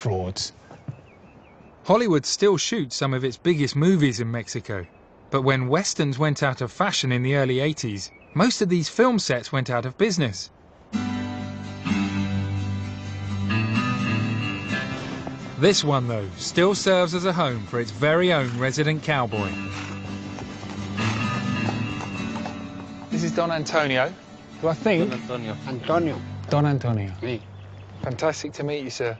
frauds. Hollywood still shoots some of its biggest movies in Mexico, but when westerns went out of fashion in the early 80s, most of these film sets went out of business. This one, though, still serves as a home for its very own resident cowboy. This is Don Antonio, who I think... Antonio. Don Antonio. Sí. Fantastic to meet you, sir.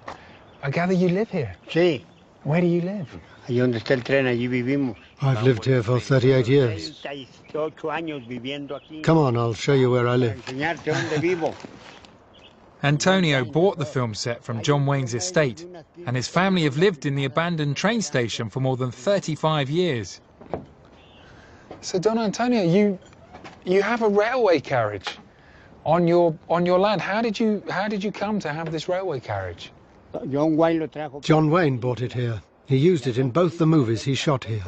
I gather you live here. Sí. Where do you live? Allí donde está el tren, allí vivimos. I've lived here for 38 years. 38 años viviendo aquí. Come on, I'll show you where I live. Enseñarte dónde vivo. Antonio bought the film set from John Wayne's estate, and his family have lived in the abandoned train station for more than 35 years. So, Don Antonio, you have a railway carriage on your land. How did you come to have this railway carriage? John Wayne bought it here. He used it in both the movies he shot here.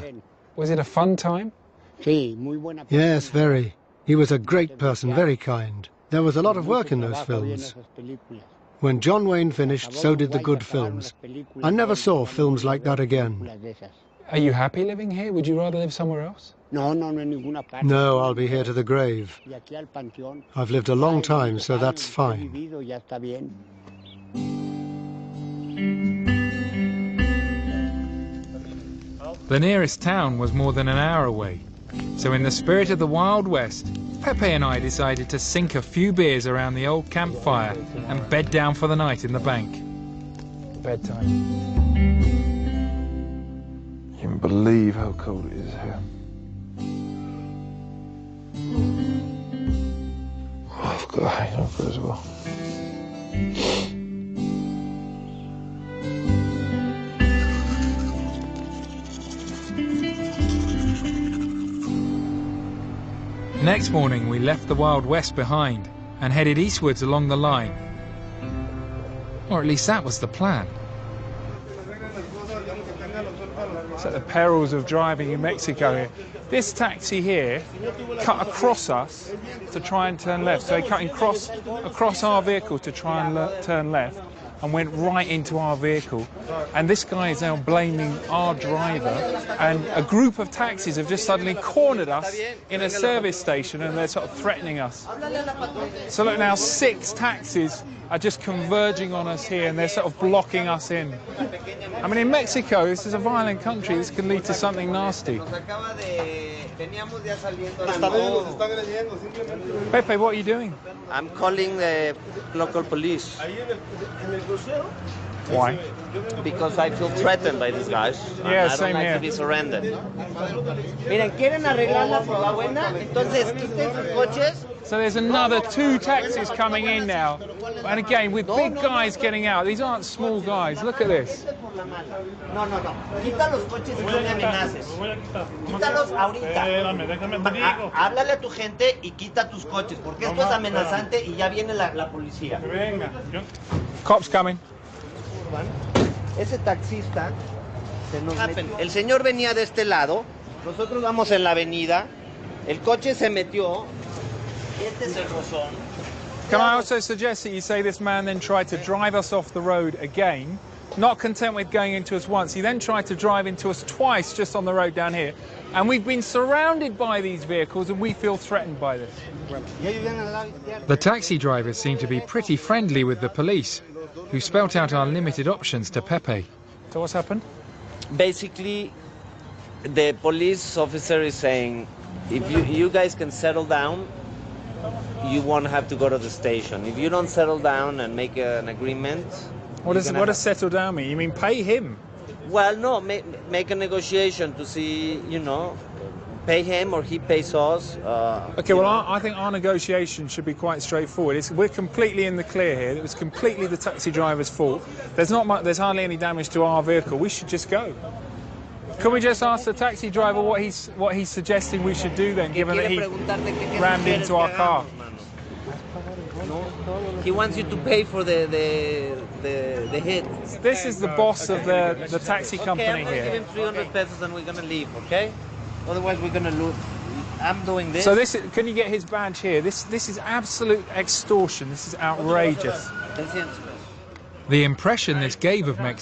Was it a fun time? Yes, very. He was a great person, very kind. There was a lot of work in those films. When John Wayne finished, so did the good films. I never saw films like that again. Are you happy living here? Would you rather live somewhere else? No, I'll be here to the grave. I've lived a long time, so that's fine. The nearest town was more than an hour away, so in the spirit of the Wild West, Pepe and I decided to sink a few beers around the old campfire and bed down for the night in the bank. Bedtime. You can believe how cold it is here. Oh, I've got a hangover as well. Next morning we left the Wild West behind and headed eastwards along the line. Or at least that was the plan. It's at the perils of driving in Mexico here. This taxi here cut across us to try and turn left. So they cut across our vehicle to try and turn left and went right into our vehicle. And this guy is now blaming our driver, and a group of taxis have just suddenly cornered us in a service station and they're sort of threatening us. So look now, 6 taxis are just converging on us here and they're sort of blocking us in. I mean, in Mexico, this is a violent country. This can lead to something nasty. Pepe, what are you doing? I'm calling the local police. Why? Because I feel threatened by these guys. Yeah, I don't same like here. to be surrendered. Miren, ¿quieren arreglarla por la buena? Entonces quiten sus coches. So there's another 2 taxis coming in now. And again, with big guys getting out. These aren't small guys. Look at this. No. Quita los coches y no me amenaces. Quítalos ahorita. Háblale a tu gente y quita tus coches, porque esto es amenazante y ya viene la policía. Cops coming. Ese taxista se nos metió. El señor venía de este lado, nosotros vamos en la avenida, el coche se metió, este es el rozón. Can I also suggest that you say this man then tried to drive us off the road again, not content with going into us once, he then tried to drive into us twice just on the road down here. And we've been surrounded by these vehicles and we feel threatened by this. The taxi drivers seem to be pretty friendly with the police, who spelt out our limited options to Pepe. So what's happened? Basically, the police officer is saying, if you guys can settle down, you won't have to go to the station. If you don't settle down and make an agreement... What does settle down mean? You mean pay him? Well, no, make a negotiation to see, you know, pay him or he pays us. Okay, well, I think our negotiation should be quite straightforward. We're completely in the clear here. It was completely the taxi driver's fault. There's hardly any damage to our vehicle. We should just go. Can we just ask the taxi driver what he's suggesting we should do then, given that he rammed into our car? He wants you to pay for the hit. This is the boss of the taxi company here. Okay, I'm going to give him 300 pesos and we're going to leave, okay? Otherwise we're going to lose. I'm doing this. So can you get his badge here? This is absolute extortion. This is outrageous. The impression this gave of Mexico